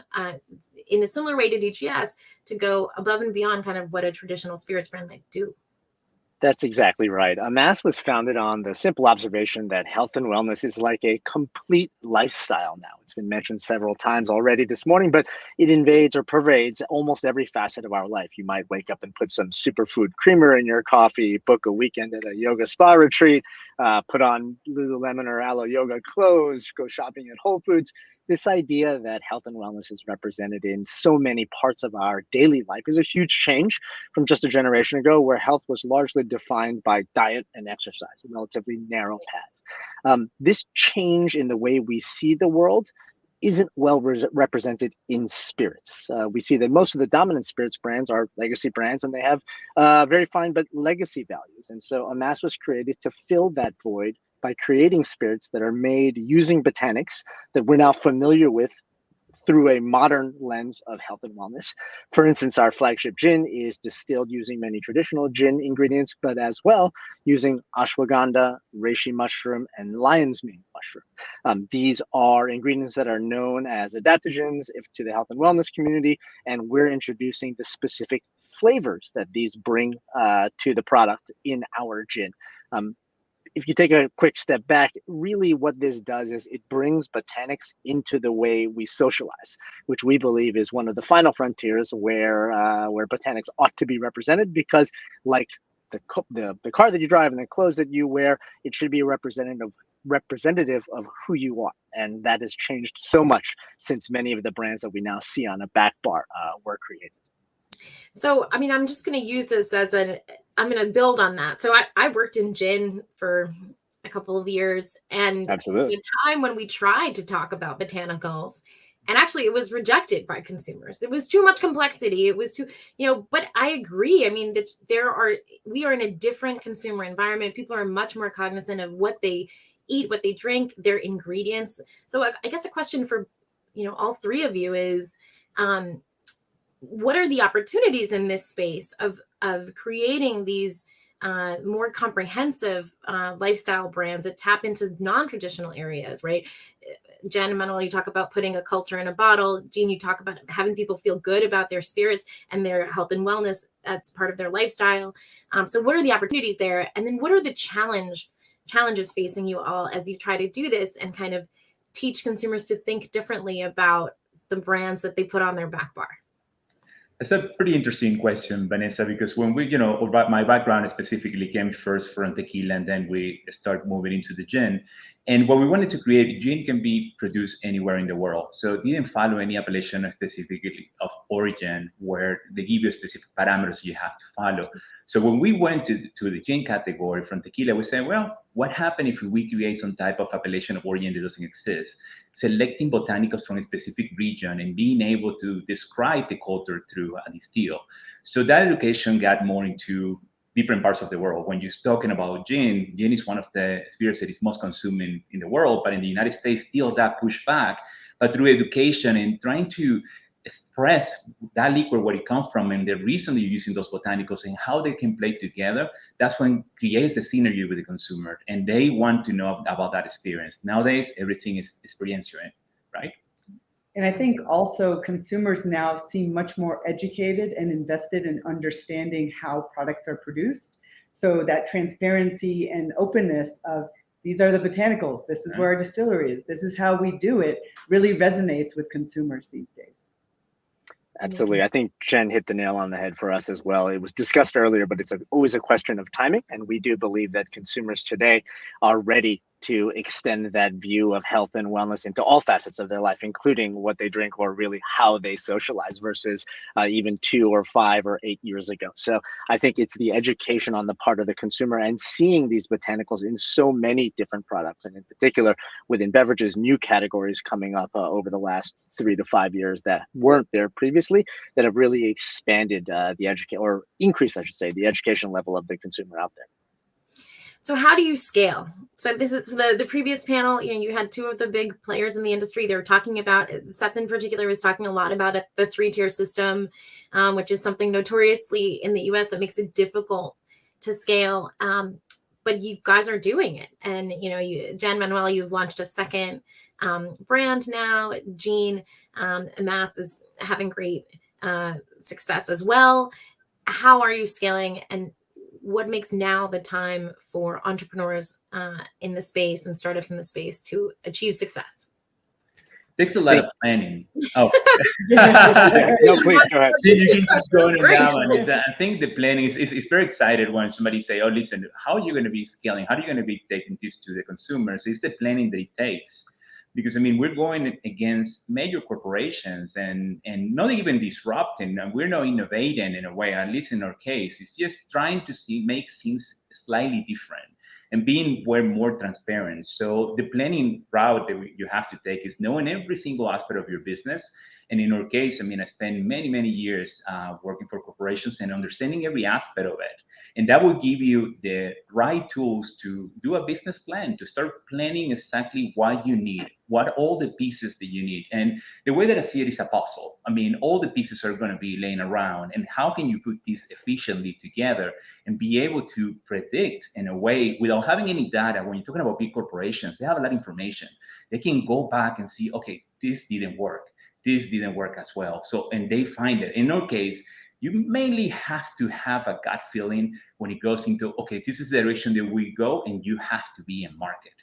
in a similar way to DGS to go above and beyond kind of what a traditional spirits brand might do? That's exactly right. Amass was founded on the simple observation that health and wellness is like a complete lifestyle now. It's been mentioned several times already this morning, but it invades or pervades almost every facet of our life. You might wake up and put some superfood creamer in your coffee, book a weekend at a yoga spa retreat, put on Lululemon or Alo Yoga clothes, go shopping at Whole Foods. This idea that health and wellness is represented in so many parts of our daily life is a huge change from just a generation ago, where health was largely defined by diet and exercise, a relatively narrow path. This change in the way we see the world isn't well represented in spirits. We see that most of the dominant spirits brands are legacy brands, and they have very fine but legacy values. And so Amass was created to fill that void by creating spirits that are made using botanics that we're now familiar with through a modern lens of health and wellness. For instance, our flagship gin is distilled using many traditional gin ingredients, but as well using ashwagandha, reishi mushroom, and lion's mane mushroom. These are ingredients that are known as adaptogens to the health and wellness community, and we're introducing the specific flavors that these bring to the product in our gin. If you take a quick step back, really what this does is it brings botanics into the way we socialize, which we believe is one of the final frontiers where botanics ought to be represented, because like the car that you drive and the clothes that you wear, it should be a representative of who you are. And that has changed so much since many of the brands that we now see on a back bar were created. So, I mean, I'm just going to use this I'm going to build on that. So I worked in gin for a couple of years, and Absolutely. the time when we tried to talk about botanicals, and actually it was rejected by consumers. It was too much complexity. It was too, but I agree. I mean, that we are in a different consumer environment. People are much more cognizant of what they eat, what they drink, their ingredients. So I guess a question for, all three of you is, what are the opportunities in this space of creating these more comprehensive lifestyle brands that tap into non-traditional areas, right? Jen and Manuel, you talk about putting a culture in a bottle. Jean, you talk about having people feel good about their spirits and their health and wellness. That's part of their lifestyle. So what are the opportunities there? And then what are the challenges facing you all as you try to do this and kind of teach consumers to think differently about the brands that they put on their back bar? It's a pretty interesting question, Vanessa, because when my background specifically came first from tequila, and then we start moving into the gin. And what we wanted to create, gin can be produced anywhere in the world. So it didn't follow any appellation specifically of origin, where they give you specific parameters you have to follow. So when we went to the gin category from tequila, we said, well, what happens if we create some type of appellation of origin that doesn't exist? Selecting botanicals from a specific region and being able to describe the culture through a distill. So that education got more into different parts of the world. When you're talking about gin is one of the spirits that is most consumed in the world, but in the United States, still that pushback. But through education and trying to express that liquid, where it comes from, and the reason they're using those botanicals and how they can play together, that's when it creates the synergy with the consumer, and they want to know about that experience. Nowadays, everything is experiential, right? And I think also consumers now seem much more educated and invested in understanding how products are produced. So that transparency and openness of, these are the botanicals, this is where our distillery is, this is how we do it, really resonates with consumers these days. Absolutely. I think Jen hit the nail on the head for us as well. It was discussed earlier, but it's always a question of timing. And we do believe that consumers today are ready to extend that view of health and wellness into all facets of their life, including what they drink or really how they socialize versus even 2 or 5 or 8 years ago. So I think it's the education on the part of the consumer and seeing these botanicals in so many different products, and in particular within beverages, new categories coming up over the last 3 to 5 years that weren't there previously, that have really expanded increased, I should say, the education level of the consumer out there. So how do you scale? So this is the previous panel, you had 2 of the big players in the industry. They were talking about, Seth in particular was talking a lot about the 3-tier system, which is something notoriously in the US that makes it difficult to scale. But you guys are doing it. And, Jen, Manuel, you've launched a second brand now. Jean, Amass is having great success as well. How are you scaling, and what makes now the time for entrepreneurs in the space and startups in the space to achieve success? Takes a lot of planning. Oh, no, please go ahead. You can just go on that one. I think the planning is very excited when somebody say, "Oh, listen, how are you going to be scaling? How are you going to be taking this to the consumers?" It's the planning that it takes. Because we're going against major corporations and not even disrupting. And we're not innovating in a way, at least in our case. It's just trying to make things slightly different. and being way more transparent. So the planning route that you have to take is knowing every single aspect of your business. And in our case, I mean, I spent many, many years working for corporations and understanding every aspect of it. And that will give you the right tools to do a business plan, to start planning exactly what you need, what all the pieces that you need. And the way that I see it is a puzzle. I mean, all the pieces are going to be laying around. And how can you put these efficiently together and be able to predict in a way without having any data? When you're talking about big corporations, they have a lot of information. They can go back and see, okay, this didn't work. This didn't work as well. So, and they find it. In our case, you mainly have to have a gut feeling when it goes into, okay, this is the direction that we go, and you have to be in market.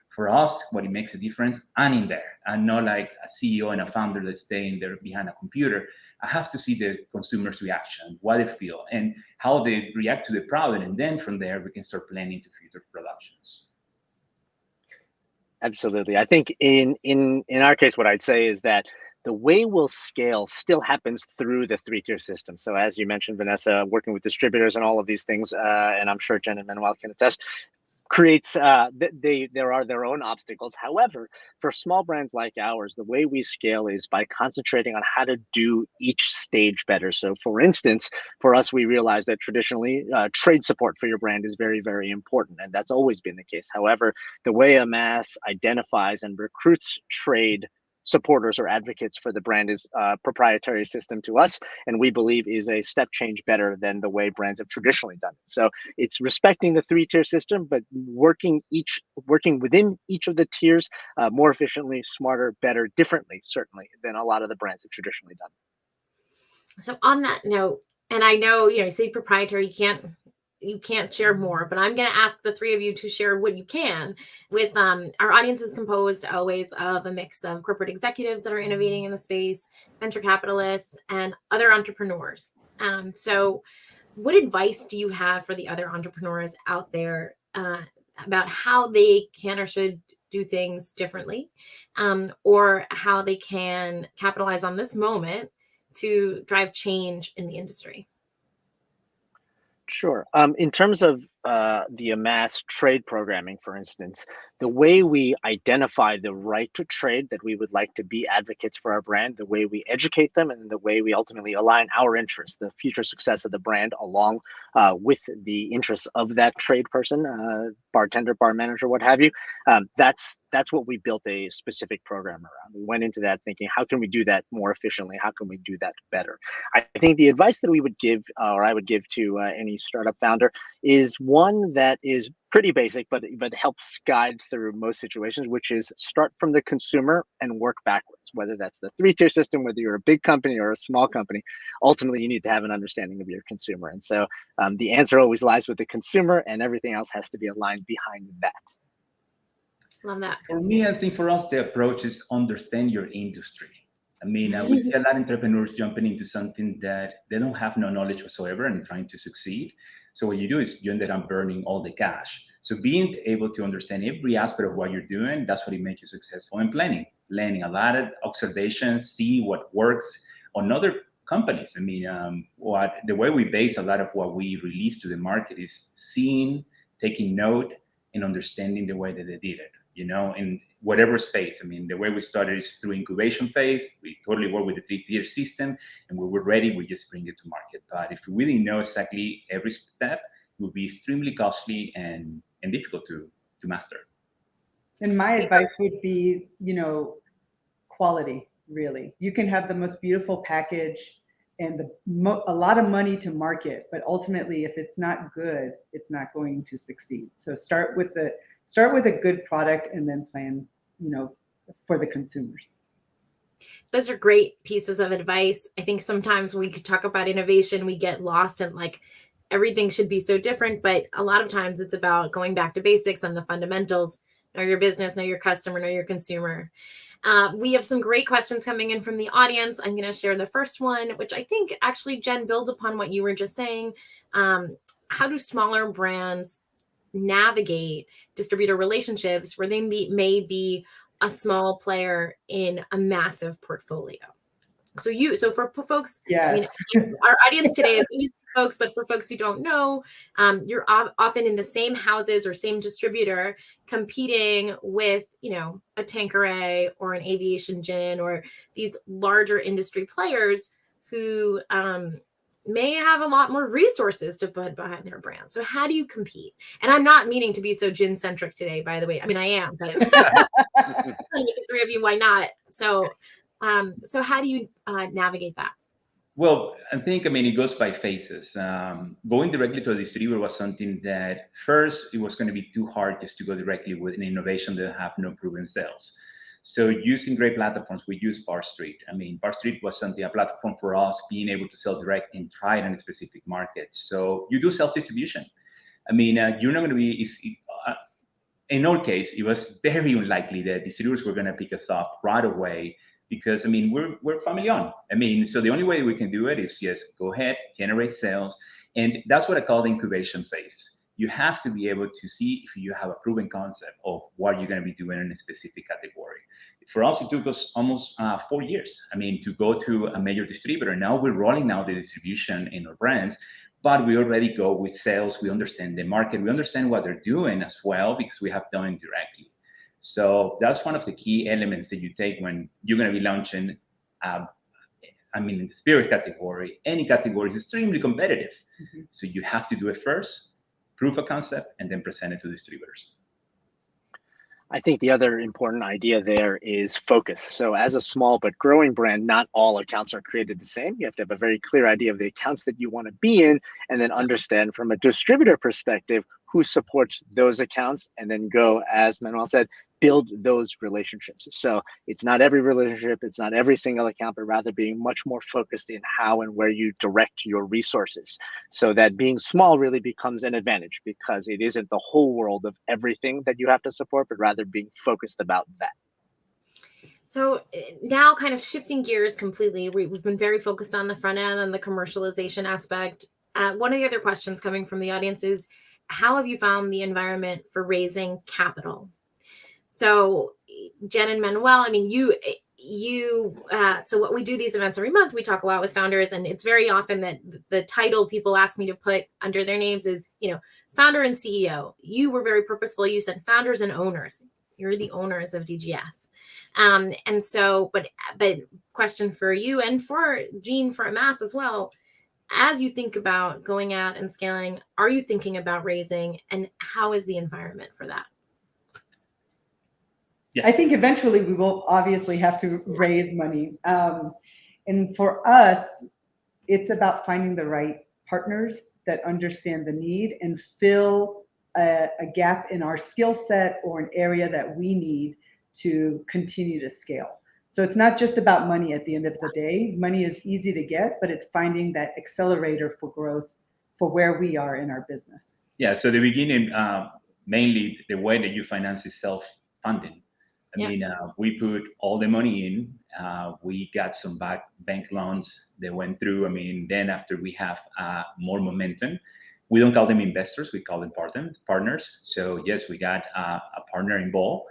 For us, what it makes a difference, I'm in there. I'm not like a CEO and a founder that's staying there behind a computer. I have to see the consumer's reaction, what they feel, and how they react to the problem. And then from there, we can start planning to future productions. Absolutely. I think in our case, what I'd say is that the way we'll scale still happens through the 3-tier system. So as you mentioned, Vanessa, working with distributors and all of these things, and I'm sure Jen and Manuel can attest, creates there are their own obstacles. However, for small brands like ours, the way we scale is by concentrating on how to do each stage better. So for instance, for us, we realize that traditionally trade support for your brand is very, very important, and that's always been the case. However, the way Amass identifies and recruits trade supporters or advocates for the brand is a proprietary system to us, and we believe is a step change better than the way brands have traditionally done it. So it's respecting the 3-tier system, but working within each of the tiers more efficiently, smarter, better, differently, certainly, than a lot of the brands have traditionally done. So on that note, and I know, you say proprietary, you can't share more, but I'm going to ask the three of you to share what you can with our audience is composed always of a mix of corporate executives that are innovating in the space, venture capitalists, and other entrepreneurs. So what advice do you have for the other entrepreneurs out there about how they can or should do things differently, or how they can capitalize on this moment to drive change in the industry? Sure. In terms of the Amass trade programming, for instance, the way we identify the right to trade that we would like to be advocates for our brand, the way we educate them, and the way we ultimately align our interests, the future success of the brand, along with the interests of that trade person, bartender, bar manager, what have you. That's what we built a specific program around. We went into that thinking, how can we do that more efficiently? How can we do that better? I think the advice that we would give, or I would give to any startup founder, is one that is pretty basic, but helps guide through most situations, which is start from the consumer and work backwards. Whether that's the 3-tier system, whether you're a big company or a small company, ultimately you need to have an understanding of your consumer. And so the answer always lies with the consumer, and everything else has to be aligned behind that. Love that. For me, I think for us, the approach is understand your industry. I mean, we see a lot of entrepreneurs jumping into something that they don't have no knowledge whatsoever and trying to succeed. So what you do is you ended up burning all the cash. So being able to understand every aspect of what you're doing, that's what it makes you successful in planning. Planning a lot of observations, see what works on other companies. I mean, the way we base a lot of what we release to the market is seeing, taking note, and understanding the way that they did it. In whatever space. I mean, the way we started is through incubation phase. We totally work with the 3-tier system, and when we're ready, we just bring it to market. But if we really know exactly every step, it will be extremely costly and difficult to master. And my advice would be, quality, really. You can have the most beautiful package and a lot of money to market, but ultimately, if it's not good, it's not going to succeed. So start with a good product and then plan, for the consumers. Those are great pieces of advice. I think sometimes when we could talk about innovation, we get lost in like everything should be so different, but a lot of times it's about going back to basics and the fundamentals. Know your business, know your customer, know your consumer. We have some great questions coming in from the audience. I'm going to share the first one, which I think actually, Jen, builds upon what you were just saying. How do smaller brands navigate distributor relationships where they may be a small player in a massive portfolio? So for folks, yes. our audience today is folks, but for folks who don't know, you're often in the same houses or same distributor competing with, a Tanqueray or an Aviation Gin or these larger industry players who may have a lot more resources to put behind their brand. So how do you compete? And I'm not meaning to be so gin centric today, by the way. I mean, I am, but the three of you, why not? So, so how do you navigate that? Well, I think, it goes by phases. Going directly to a distributor was something that first, it was going to be too hard just to go directly with an innovation that have no proven sales. So using great platforms, we use Bar Street. Bar Street was a platform for us being able to sell direct and try it in a specific market. So you do self-distribution. You're not going to be, in our case, it was very unlikely that distributors were going to pick us up right away because, we're family owned. So the only way we can do it is just go ahead, generate sales. And that's what I call the incubation phase. You have to be able to see if you have a proven concept of what you're going to be doing in a specific category. For us, it took us almost 4 years. To go to a major distributor. Now we're rolling out the distribution in our brands, but we already go with sales. We understand the market. We understand what they're doing as well because we have done it directly. So that's one of the key elements that you take when you're going to be launching. In the spirit category, any category is extremely competitive. Mm-hmm. So you have to do it first, prove a concept, and then present it to distributors. I think the other important idea there is focus. So as a small but growing brand, not all accounts are created the same. You have to have a very clear idea of the accounts that you want to be in, and then understand from a distributor perspective who supports those accounts, and then go, as Manuel said, build those relationships. So it's not every relationship, it's not every single account, but rather being much more focused in how and where you direct your resources, so that being small really becomes an advantage because it isn't the whole world of everything that you have to support, but rather being focused about that. So now kind of shifting gears completely, we've been very focused on the front end and the commercialization aspect. One of the other questions coming from the audience is, how have you found the environment for raising capital? So Jen and Manuel, so what we do these events every month, we talk a lot with founders, and it's very often that the title people ask me to put under their names is, founder and CEO. You were very purposeful. You said founders and owners. You're the owners of DGS. And so, but question for you and for Jean, for Amass as well, as you think about going out and scaling, are you thinking about raising, and how is the environment for that? Yes. I think eventually we will obviously have to raise money. And for us, it's about finding the right partners that understand the need and fill a gap in our skill set or an area that we need to continue to scale. So it's not just about money at the end of the day. Money is easy to get, but it's finding that accelerator for growth for where we are in our business. Yeah, so the beginning, mainly the way that you finance is self-funding. We put all the money in. We got some bank loans that went through. Then after we have more momentum, we don't call them investors, we call them partners. So yes, we got a partner involved.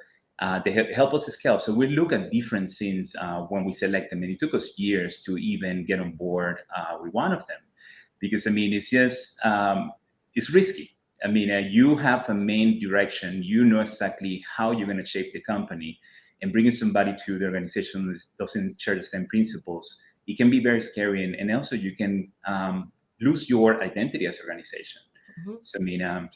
They help us scale. So we look at different scenes when we select them. And it took us years to even get on board with one of them. Because it's just, it's risky. You have a main direction. You know exactly how you're going to shape the company, and bringing somebody to the organization that doesn't share the same principles, it can be very scary. And also you can lose your identity as an organization. Mm-hmm. So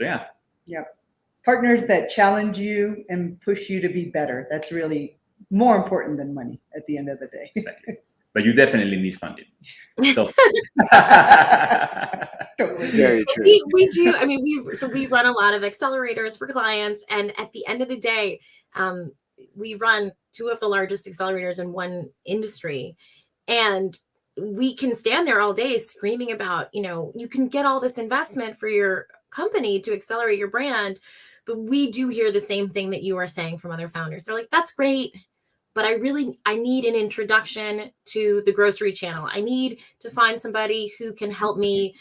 yeah. Yep. Partners that challenge you and push you to be better. That's really more important than money at the end of the day. Exactly. But you definitely need funding. So. Totally. Very true. We do. We run a lot of accelerators for clients, and at the end of the day, we run two of the largest accelerators in one industry, and we can stand there all day screaming about, you can get all this investment for your company to accelerate your brand, but we do hear the same thing that you are saying from other founders. They're like, that's great, but I need an introduction to the grocery channel. I need to find somebody who can help me,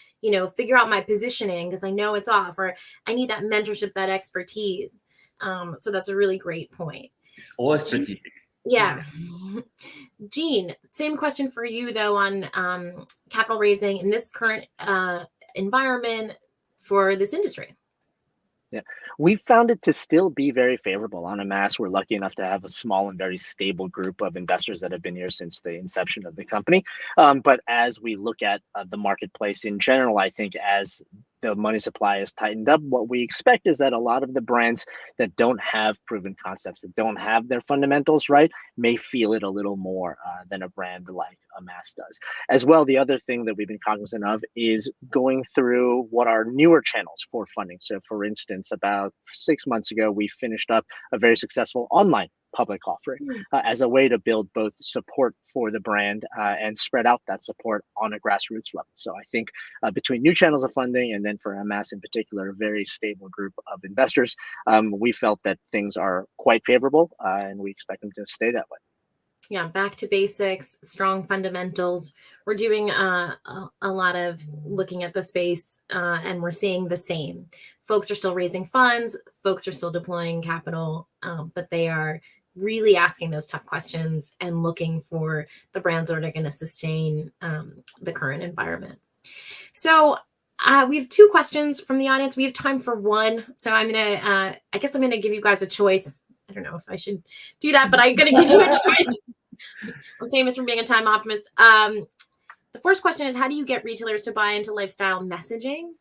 figure out my positioning because I know it's off, or I need that mentorship, that expertise. So that's a really great point. It's all strategic. Yeah. Jean, same question for you though on capital raising in this current environment for this industry. Yeah, we found it to still be very favorable. On Amass, we're lucky enough to have a small and very stable group of investors that have been here since the inception of the company. But as we look at the marketplace in general, I think as the money supply is tightened up, what we expect is that a lot of the brands that don't have proven concepts, that don't have their fundamentals right, may feel it a little more than a brand like Amass does. As well, the other thing that we've been cognizant of is going through what are newer channels for funding. So for instance, about 6 months ago, we finished up a very successful online public offering as a way to build both support for the brand and spread out that support on a grassroots level. So I think between new channels of funding and then for Amass in particular, a very stable group of investors, we felt that things are quite favorable and we expect them to stay that way. Yeah, back to basics, strong fundamentals. We're doing a lot of looking at the space and we're seeing the same. Folks are still raising funds, folks are still deploying capital, but they are really asking those tough questions and looking for the brands that are going to sustain the current environment. So we have 2 questions from the audience. We have time for one. So I'm going to, I guess I'm going to give you guys a choice. I don't know if I should do that, but I'm going to give you a choice. I'm famous for being a time optimist. The first question is, how do you get retailers to buy into lifestyle messaging?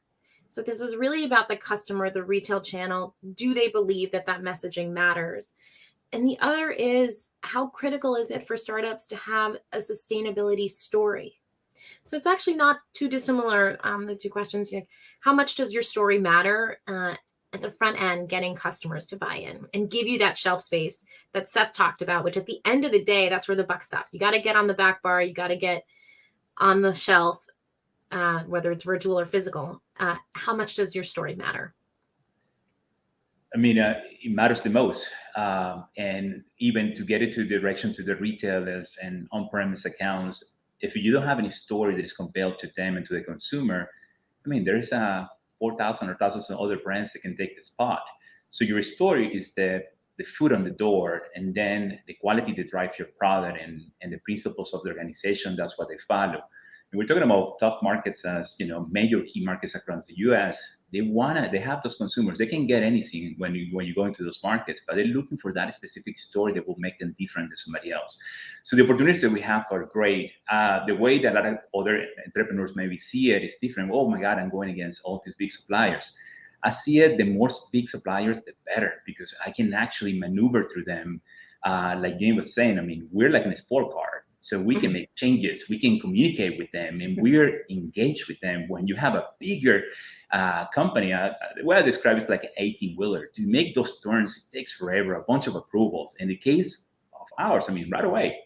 So this is really about the customer, the retail channel. Do they believe that that messaging matters? And the other is, how critical is it for startups to have a sustainability story? So it's actually not too dissimilar, the 2 questions. How much does your story matter at the front end, getting customers to buy in and give you that shelf space that Seth talked about, which at the end of the day, that's where the buck stops. You got to get on the back bar. You got to get on the shelf, whether it's virtual or physical. How much does your story matter? I mean, it matters the most. And even to get it to direction to the retailers and on-premise accounts, if you don't have any story that is compelled to them and to the consumer, I mean, there's 4,000 or thousands of other brands that can take the spot. So your story is the foot on the door, and then the quality that drives your product and the principles of the organization, that's what they follow. And we're talking about tough markets as, major key markets across the US. They have those consumers. They can get anything when you go into those markets, but they're looking for that specific story that will make them different than somebody else. So the opportunities that we have are great. The way that a lot of other entrepreneurs maybe see it is different. Oh my God, I'm going against all these big suppliers. I see it, the more big suppliers, the better, because I can actually maneuver through them. Like Jane was saying, I mean, we're like in a sport car. So we can make changes, we can communicate with them, and we're engaged with them. When you have a bigger company, the way I describe it is like an 18-wheeler. To make those turns, it takes forever, a bunch of approvals. In the case of ours, I mean, right away,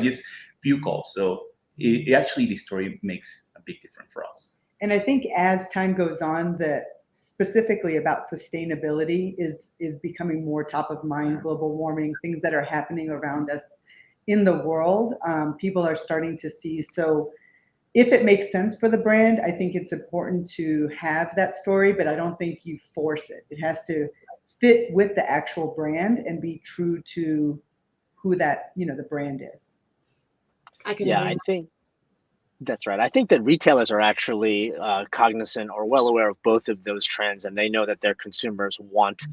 just few calls. So it actually, the story makes a big difference for us. And I think as time goes on, that specifically about sustainability is becoming more top of mind. Global warming, things that are happening around us in the world, people are starting to see. So if it makes sense for the brand, I think it's important to have that story, but I don't think you force it. It has to fit with the actual brand and be true to who that, the brand is. I think that's right. I think that retailers are actually cognizant or well aware of both of those trends, and they know that their consumers want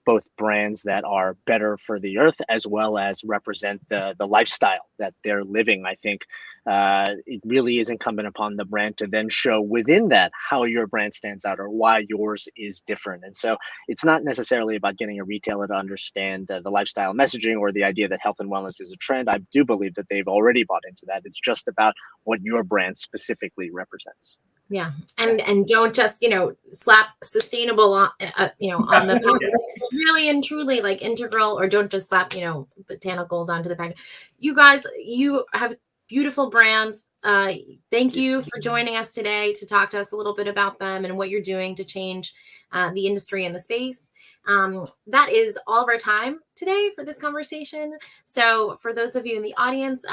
both brands that are better for the earth as well as represent the lifestyle that they're living. I think it really is incumbent upon the brand to then show within that how your brand stands out or why yours is different. And so it's not necessarily about getting a retailer to understand the lifestyle messaging or the idea that health and wellness is a trend. I do believe that they've already bought into that. It's just about what your brand specifically represents. Yeah, and don't just slap sustainable on on the package. Really and truly like integral, or don't just slap botanicals onto the package. You guys, you have beautiful brands. Thank you for joining us today to talk to us a little bit about them and what you're doing to change the industry and the space. That is all of our time today for this conversation. So for those of you in the audience,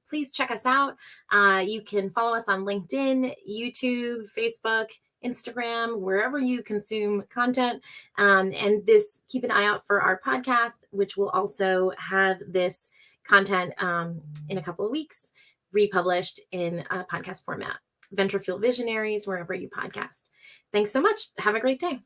please check us out. You can follow us on LinkedIn, YouTube, Facebook, Instagram, wherever you consume content. And keep an eye out for our podcast, which will also have this content in a couple of weeks, republished in a podcast format. Venture Fuel Visionaries, wherever you podcast. Thanks so much. Have a great day.